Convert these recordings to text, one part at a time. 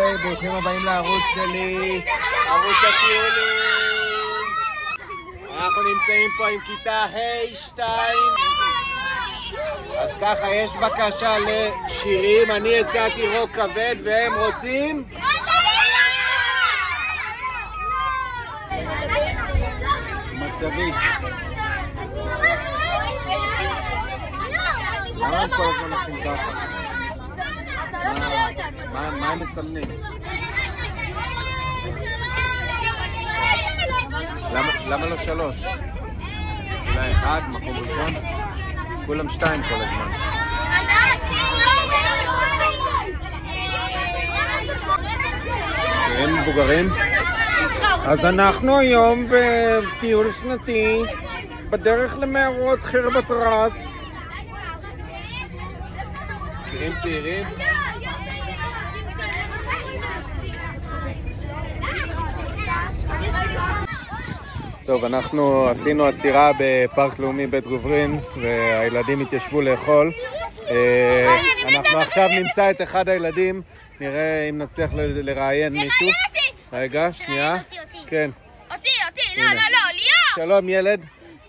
היי, ברוכים הבאים לערוץ שלי, ערוץ הטיולים. אנחנו נמצאים פה עם כיתה ה' 2. אז ככה, יש בקשה לשירים, אני הצעתי רוק כבד והם רוצים? מצבי. למה הם כל הזמן עושים ככה? מה הם מסמנים? למה לא 3? אולי 1, מקום ראשון? כולם 2 כל הזמן. הם מבוגרים? אז אנחנו היום בטיול שנתי בדרך למערות חרבת ראס. מכירים צעירים? טוב, אנחנו עשינו עצירה בפארק לאומי בית גוברין והילדים התיישבו לאכול. אנחנו עכשיו נמצא את אחד הילדים, נראה אם נצליח לראיין מישהו. רגע, שנייה. כן. אותי, לא, ליאור. שלום ילד.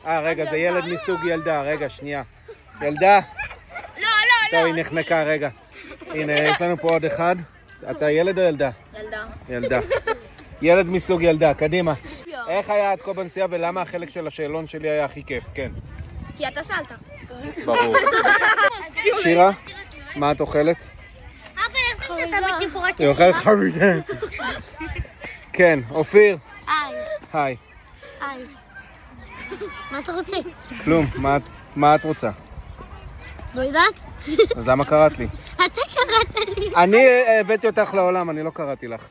רגע, זה ילד מסוג ילדה, רגע, שנייה. ילדה? לא. טוב, היא נחנקה, רגע. הנה, יש לנו פה עוד אחד. אתה ילד או ילדה? ילדה. ילד מסוג ילדה, קדימה. איך היה עד כה בנסיעה ולמה החלק של השאלון שלי היה הכי כיף? כן. כי אתה שאלת. ברור. שירה, מה את אוכלת? אבא, איך זה שאתה מטיפורק? היא אוכלת חרידה. כן, אופיר. היי. מה אתה רוצה? כלום, מה את רוצה? לא יודעת? אז למה קראת לי? אתה קראת לי. אני הבאתי אותך לעולם, אני לא קראתי לך.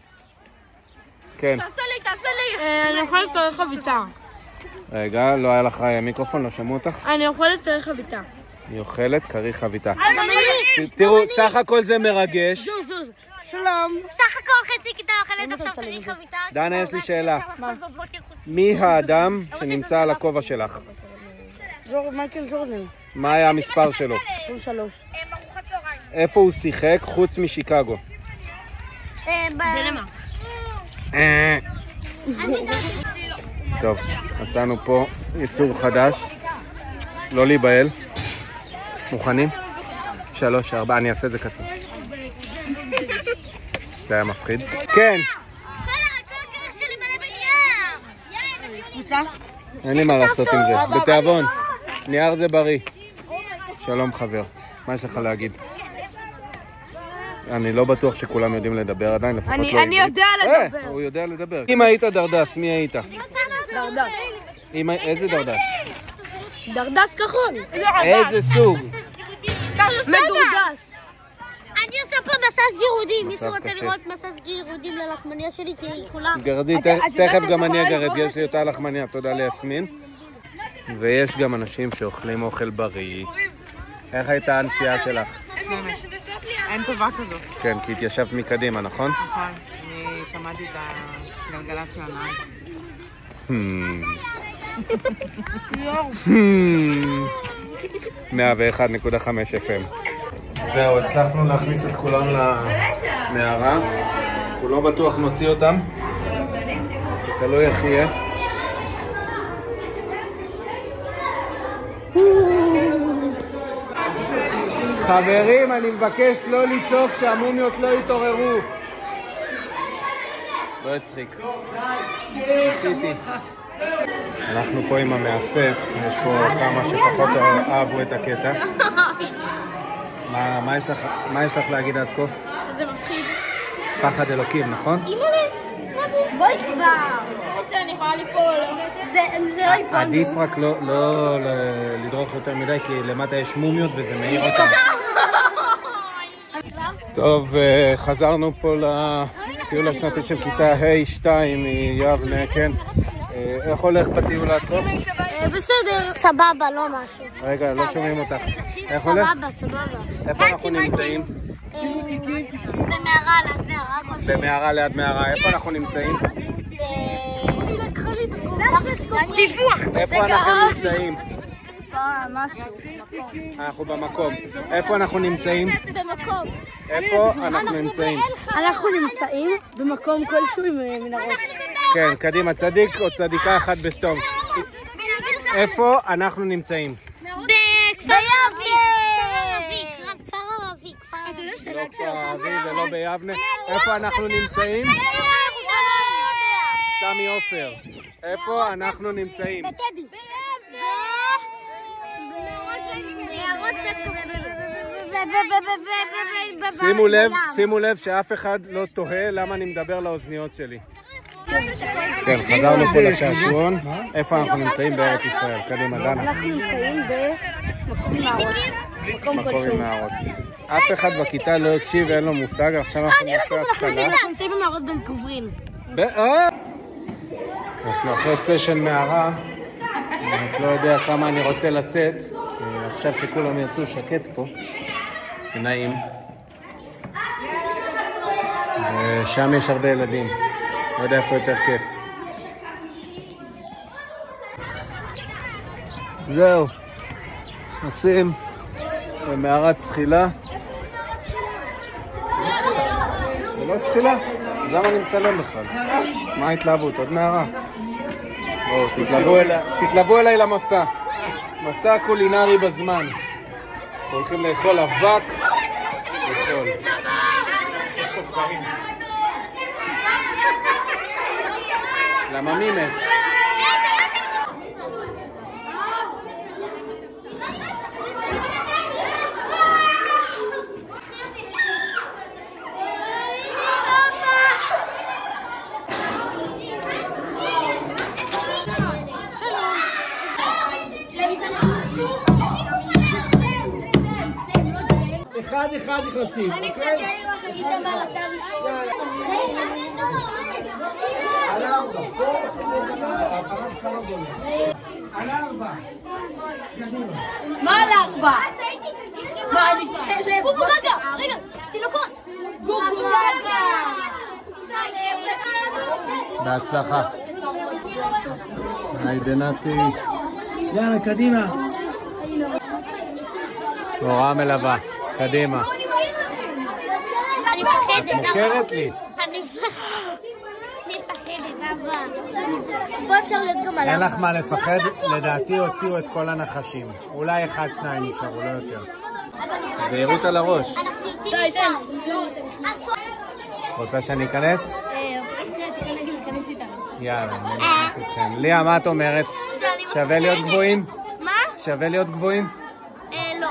כן. תעשה לי. אני אוכלת קרי חביתה. רגע, לא היה לך מיקרופון, לא שמעו אותך? אני אוכלת קרי חביתה. אני אוכלת קרי חביתה. תראו, סך הכל זה מרגש. זוז. שלום. סך הכל חצי כיתה אוכלת עכשיו קרי חביתה. דנה, יש לי שאלה. מי האדם שנמצא על הכובע שלך? מייקל ג'ורדן. מה היה המספר שלו? 23. איפה הוא שיחק חוץ משיקגו? בדנמרק. טוב, מצאנו פה יצור חדש. לא להיבהל. מוכנים? 3, 4, אני אעשה את זה קצר. זה היה מפחיד. כן. אין לי מה לעשות עם זה. בתיאבון. נייר זה בריא. שלום חבר. מה יש לך להגיד? אני לא בטוח שכולם יודעים לדבר עדיין, לפחות לא עברית. אני יודע לדבר. הוא יודע לדבר. אם היית דרדס, מי היית? דרדס. איזה דרדס? דרדס כחול. איזה סוג? מדורדס. אני עושה פה מסאז' גירודים. מישהו רוצה לראות מסאז' גירודים ללחמניה שלי? כי היא כולה... גרדי, תכף גם אני אגרד. יש לי אותה לחמניה, תודה ליסמין. ויש גם אנשים שאוכלים אוכל בריא. איך הייתה הנסיעה שלך? אין טובה כזאת. כן, כי התיישבת מקדימה, נכון? נכון, אני שמעתי את הגלגלת של הנהג. 101.5 FM. זהו, הצלחנו להכניס את כולם למערה. אנחנו לא בטוח נוציא אותם. תלוי איך יהיה. חברים, אני מבקש לא לצעוק שהמומיות לא יתעוררו. לא הצחיק. ניסיתי. אנחנו פה עם המאסף, יש פה כמה שפחות אהבו את הקטע. מה יש לך להגיד עד כה? שזה מפחיד. פחד אלוקים, נכון? מה זה? בואי כבר. אני יכולה ליפול. זה לא ייפול. עדיף רק לא לדרוך יותר מדי, כי למטה יש מומיות וזה מאיר אותם. טוב, חזרנו פה לטיול השנתי של כיתה ה' 2 מיבנה, כן. איך הולך בטיול עד כה? בסדר. סבבה, לא משהו. רגע, לא שומעים אותך. איך הולך? סבבה. איפה אנחנו נמצאים? במערה ליד מערה. במערה ליד מערה. איפה אנחנו נמצאים? דיווח. איפה אנחנו נמצאים? משהו, מקום. אנחנו במקום. איפה אנחנו נמצאים? במקום. איפה אנחנו נמצאים? אנחנו נמצאים במקום כלשהו עם מנהרות. כן, קדימה, צדיק או צדיקה אחת בסתום. איפה אנחנו נמצאים? בכפר ערבי. לא כפר ערבי ולא ביבנה. איפה אנחנו נמצאים? סמי עופר. איפה אנחנו נמצאים? בטדי. שימו לב שאף אחד לא תוהה למה אני מדבר לאוזניות שלי. כן, חזרנו פה לשעשועון. איפה אנחנו נמצאים בארץ ישראל? קדימה, דנה. אנחנו נמצאים במקום עם נהרות. אף אחד בכיתה לא הקשיב ואין לו מושג, עכשיו אנחנו נעשה התחלה. אנחנו נמצאים במערות בן גוברין. אנחנו אחרי סשן מערה, אני לא יודע כמה אני רוצה לצאת, עכשיו שכולם יצאו שקט פה, נעים. ושם יש הרבה ילדים, לא יודע איפה יותר כיף. זהו, נכנסים במערת זחילה. זה לא זחילה? אז למה אני מצלם בכלל? מה ההתלהבות? עוד מערה? בואו, תתלוו אליי למסע. מסע קולינרי בזמן. הולכים לאכול אבק. לאכול. למה מי מת? אחד נכנסים. אני קצת יאיר לך, איתם על אתה ראשון. על 4. על 4. מה על 4? מה אני כלב? רגע, תינוקות. בהצלחה. היי דנתי. יאללה, קדימה. הוראה מלווה. קדימה. אני מפחדת. את מוכרת לי. אני מפחדת, אבא. פה אפשר להיות גם עליו. אין לך מה לפחד, לדעתי הוציאו את כל הנחשים. אולי 1-2 נשארו, לא יותר. זהירות על הראש. רוצה שאני אכנס? יאללה, אני אכנס איתכם. ליה, מה את אומרת? שווה להיות גבוהים? מה? שווה להיות גבוהים? לא.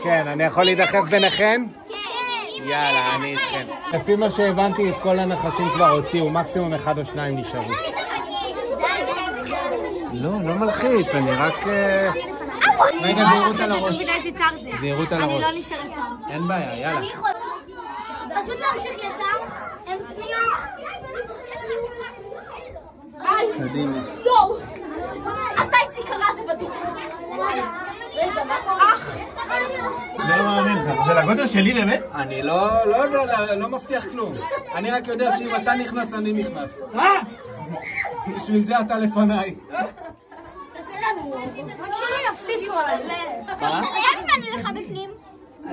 כן, אני יכול להידחף ביניכם? כן. יאללה, אני איתכם. לפי מה שהבנתי, את כל הנחשים כבר הוציאו, מקסימום 1 או 2 נשארו. לא מלחיץ, אני רק... רגע, זהירות על הראש. זהירות על הראש. אני לא נשארת שם. אין בעיה, יאללה. פשוט להמשיך ישר, אין פניות. קדימה. יואו! אתה איצי קרא זה בדיוק. רגע, מה קרה? לא מאמין לך. זה לגודל שלי באמת? אני לא יודע, לא מבטיח כלום. אני רק יודע שאם אתה נכנס, אני נכנס. בשביל זה אתה לפניי. תעשה לנו, רק שלא יפליסו עליי. מה? איך נענה לך בפנים?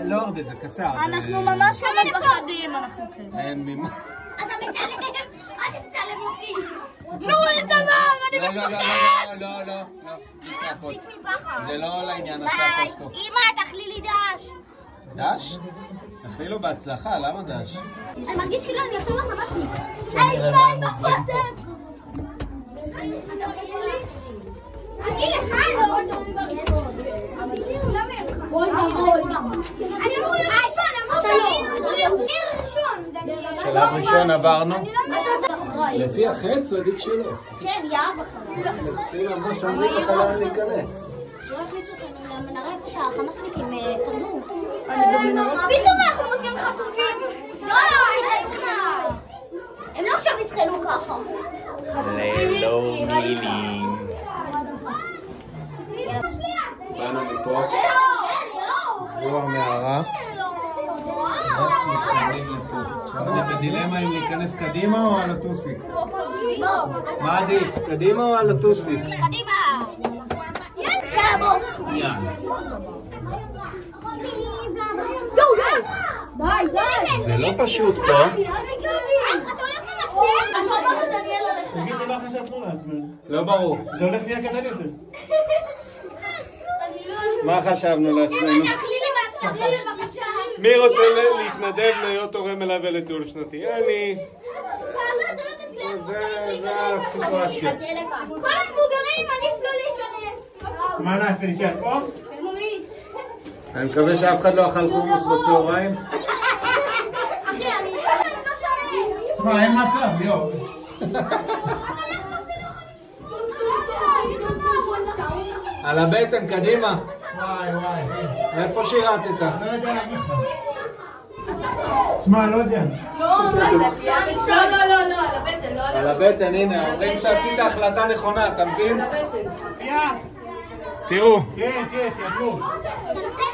לא הרבה, זה קצר. אנחנו ממש לא מפחדים, אנחנו כן. אין ממה. אתה מצלם, אל תצלם אותי. נו, איתמר, אני מפחד. לא. להפליץ מפחד. זה לא לעניין הצעקות פה. אמא, תאכלי לי דש. דש? תאכלי לו בהצלחה, למה דש? אני מרגיש כאילו אני עכשיו מחמאסנית. היי, 2 בחוטף. אני לך לא. אני אמור להיות ראשון. שלב ראשון עברנו. לפי החץ הוא עדיף שלא. כן, יאבא חלק. חצי ממש שאומרים לך לאן להיכנס. שלא הכניסו אותנו למנהרה איפה שהחמאסניקים שרדו. פתאום אנחנו מוצאים חטופים. לא, הם לא עכשיו ישחלו ככה. ללא מילים. באנו מפה. זו המערה. עכשיו אני בדילמה אם להיכנס קדימה או על הטוסיק. מה עדיף? קדימה או על הטוסיק? קדימה! יאללה בוא! יאללה. יואו! זה לא פשוט פה. תגידי מה חשבנו לעצמנו? לא ברור. זה הולך נהיה קטן יותר. מה חשבנו לעצמנו? מי רוצה להתנדב להיות הורה מלווה לטיול שנתי? אני... זה הסיטואציה. כל המבוגרים עדיף לא להיכנס. מה נעשה? נשאר פה? אני מקווה שאף אחד לא אכל חומוס בצהריים. תשמע, אין מצב, ליאור. על הבטן, קדימה. וואי. איפה שירתת? לא יודע להגיד לך. תשמע, לא יודע. לא, על הבטן, לא על הבטן, הנה, אומרים שעשית החלטה נכונה, אתה מבין? תראו, כן, תיאבלו.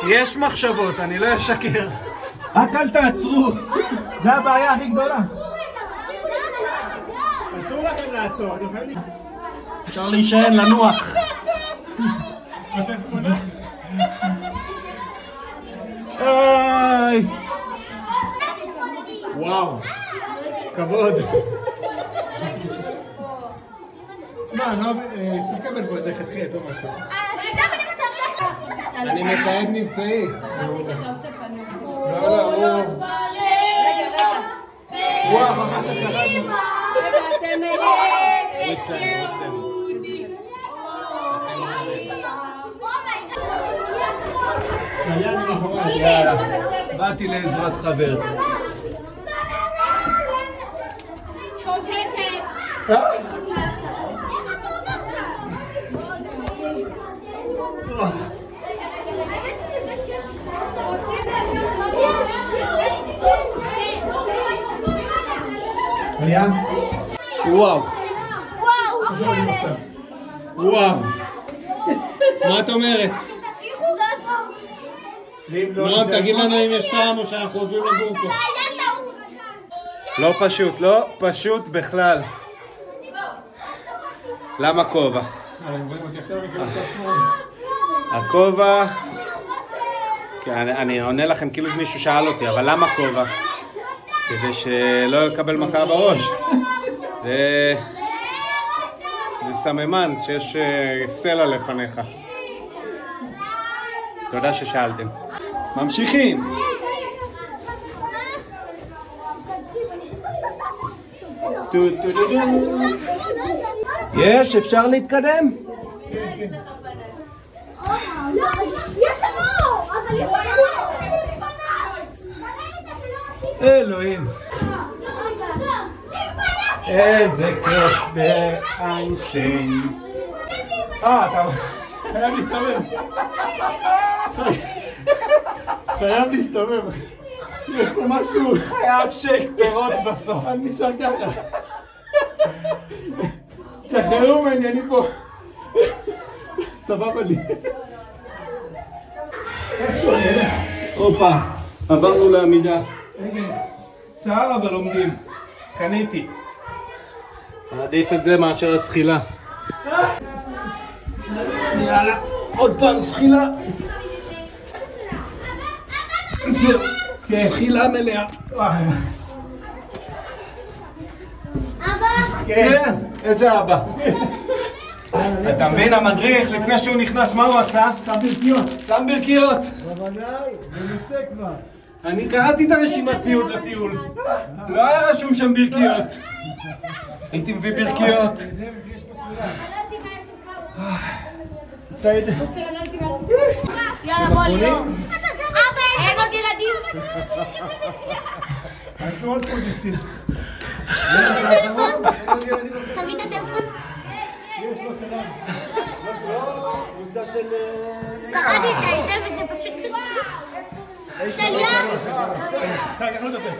יש מחשבות, אני לא אשקר. רק אל תעצרו. זה הבעיה הכי גדולה. אסור לכם לעצור, אתם חייבים... אפשר להישען, לנוח. מצאת תמונה? איי. וואו, כבוד. תשמע, צריך לקבל פה איזה חתחית או משהו. אני מתעד מבצעי. חשבתי שאתה עושה פנים. לא, רגע. וואו, ממש ששרדנו. אתם יאללה, באתי לעזרת חבר. מרים? וואו. מה את אומרת? לא, תגיד לנו אם יש טעם או שאנחנו עוברים לגור פה. לא פשוט, לא פשוט בכלל. למה כובע? הכובע... אני עונה לכם כאילו מישהו שאל אותי, אבל למה כובע? כדי שלא יקבל מכה בראש. זה סממן שיש סלע לפניך. תודה ששאלתם. ממשיכים. יש, אפשר להתקדם? אלוהים. איזה כיף באיינשטיין. אתה חייב להסתובב. חייב להסתובב. יש פה משהו. חייב שייק פירות בסוף. אני נשאר ככה. תשחררו ממני, אני פה. סבבה לי. איכשהו, אני יודע. הופה, עברנו לעמידה. צער אבל עומדים. קניתי. עדיף את זה מאשר הסחילה. יאללה, עוד פעם סחילה. זהו, סחילה מלאה. כן, איזה אבא. אתה מבין, המדריך לפני שהוא נכנס מה הוא עשה? שם ברכיות. שם ברכיות. בוודאי, זה נושא כבר. אני קראתי את הרשימת ציוד לטיול. לא היה רשום שם ברכיות. הייתי מביא ברכיות. יאללה בוא ליאור. אין עוד ילדים. אנחנו עוד פודיסים. תביא את הטלפון. יש לו שלנו. לא, קבוצה של... שרדתי את היטב וזה פשוט קשה. טליה. קח לא לדבר.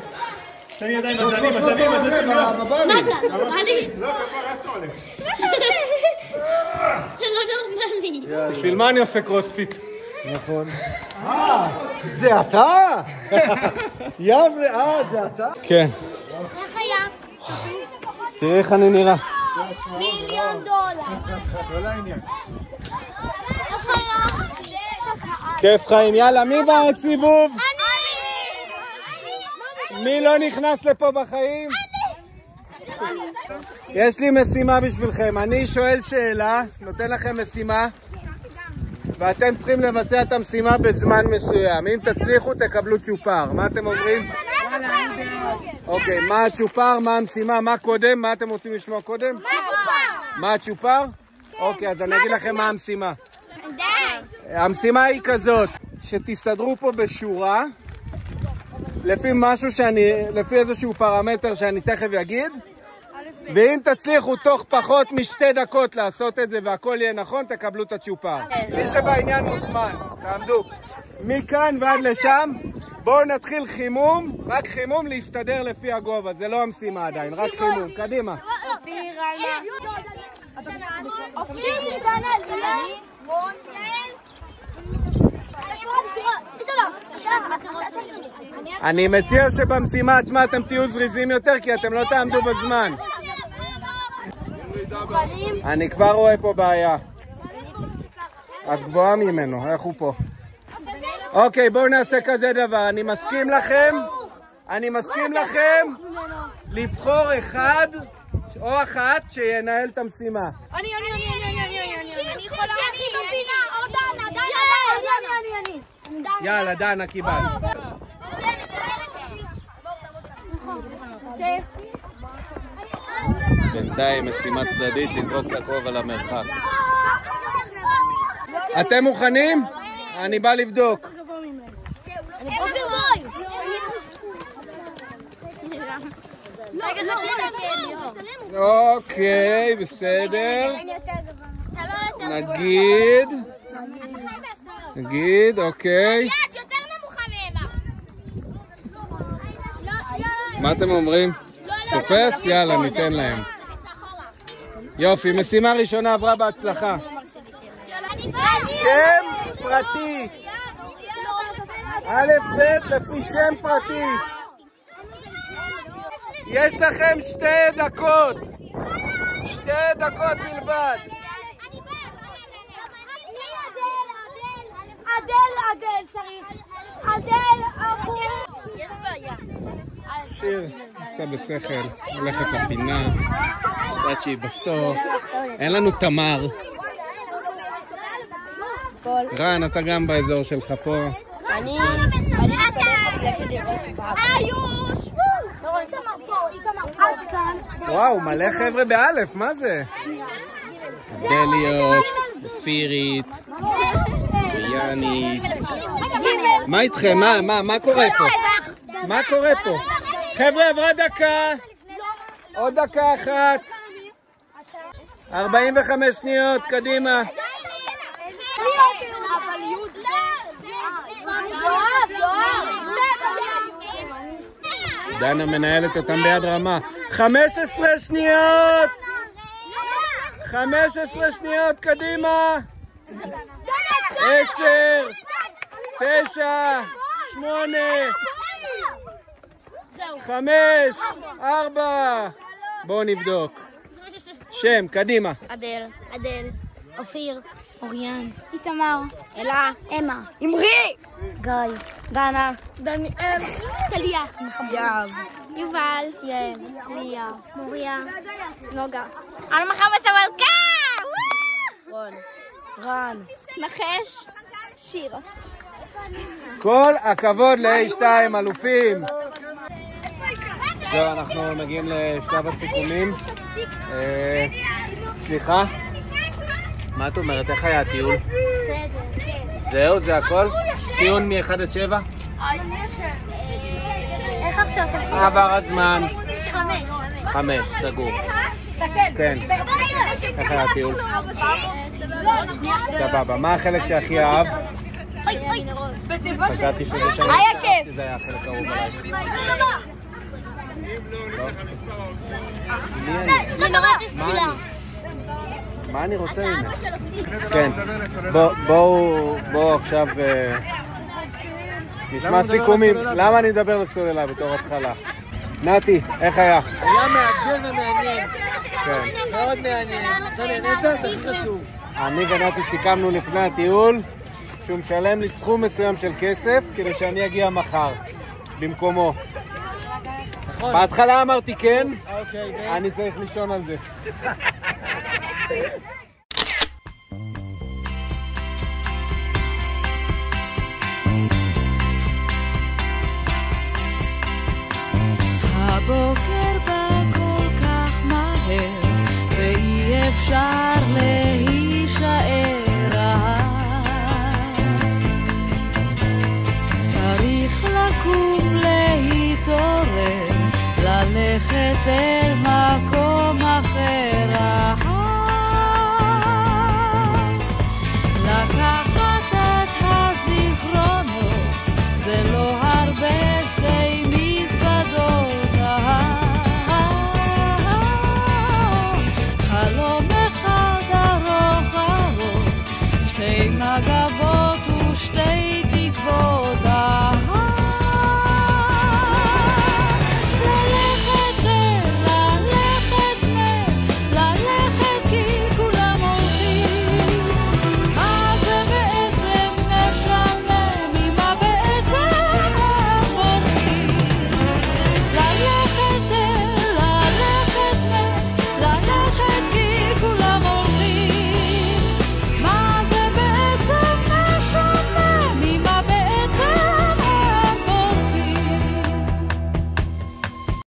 תן לי ידיים בצדים, בצדים. נתן, אני. לא, כפר, איפה הולך? זה לא נורמלי. בשביל מה אני עושה קרוספיט? נכון. זה אתה? יבנה, זה אתה? כן. איך היה? תראה איך אני נראה. $1,000,000. לא לעניין. איך היה? כיף חיים, יאללה, מי בעוד סיבוב? אני! מי לא נכנס לפה בחיים? יש לי משימה בשבילכם. אני שואל שאלה, נותן לכם משימה, ואתם צריכים לבצע את המשימה בזמן מסוים. אם תצליחו, תקבלו צ'ופר. מה אתם אומרים? אוקיי, מה הצ'ופר? מה המשימה? מה קודם? מה אתם רוצים לשמוע קודם? מה הצ'ופר? אוקיי, אז אני אגיד לכם מה המשימה. המשימה היא כזאת, שתסתדרו פה בשורה, לפי איזשהו פרמטר שאני תכף אגיד, ואם תצליחו תוך פחות משתי דקות לעשות את זה והכל יהיה נכון, תקבלו את הצ'ופר. מי שבעניין מוזמן, תעמדו. מכאן ועד לשם, בואו נתחיל חימום, רק חימום להסתדר לפי הגובה, זה לא המשימה עדיין, רק חימום. קדימה. אני מציע שבמשימה עצמה אתם תהיו זריזים יותר, כי אתם לא תעמדו בזמן. אני כבר רואה פה בעיה. את גבוהה ממנו, איך הוא פה? אוקיי, בואו נעשה כזה דבר. אני מסכים לכם לבחור אחד או אחת שינהל את המשימה. אני יכולה הכי מבינה, או דנה, יאללה, דנה, קיבלת. בינתיים משימה צדדית לזרוק את הכובע למרחק. אתם מוכנים? אני בא לבדוק. אוקיי, בסדר. נגיד, אוקיי. מה אתם אומרים? תופס? יאללה, ניתן להם. יופי, משימה ראשונה עברה בהצלחה. שם פרטי. א' ב' לפי שם פרטי. יש לכם 2 דקות. 2 דקות בלבד. אדל צריך. אדל אבו. יש בעיה. שיר, עושה בשכל, הולכת לפינה, עושה שהיא בסוף. אין לנו תמר. רן, אתה גם באזור שלך פה. אני מסתדר בגלל שזה ראש איוש! וואו, מלא חבר'ה באלף, מה זה? דליות, פירית, ריאנית. מה איתכם? מה קורה פה? מה קורה פה? חבר'ה, עברה דקה. עוד דקה אחת. 45 שניות, קדימה. דנה מנהלת אותם ביד רמה. 15 שניות. 15 שניות, קדימה. 10, 9, 8, 5, 4. בואו נבדוק. שם, קדימה. אדל, אופיר, אוריאן, איתמר, אלה, אמה, אמרי, גיא, דנה, דניאל, טליה, יאב, יובל, יעל, ליה, מוריה, נוגה, על מחמד סמלכה, רן, נחש, שירה. כל הכבוד ל-A2 אלופים. זהו, אנחנו מגיעים לשלב הסיכומים. סליחה? מה את אומרת? איך היה הטיול? זהו, זה הכל? ציון מ-1 עד 7? איך עכשיו אתה חושב? עבר הזמן. 5. 5, סגור. כן. איך היה הטיול? סבבה. מה החלק שהכי אהב? חשבתי שזה שם. היה כיף. זה היה החלק אהוב עליי. מה אני רוצה ממך? כן, בואו עכשיו נשמע סיכומים. למה אני מדבר לסוללה בתור התחלה? נתי, איך היה? היה מאתגר ומעניין. כן. מאוד מעניין. זה הכי חשוב. אני ונתי סיכמנו לפני הטיול שהוא משלם לי סכום מסוים של כסף כדי שאני אגיע מחר במקומו. נכון. בהתחלה אמרתי כן, אוקיי, אני צריך לישון על זה. הבוקר בא כל כך מהר ואי אפשר להישאר, צריך לקום להתעורר, ללכת אל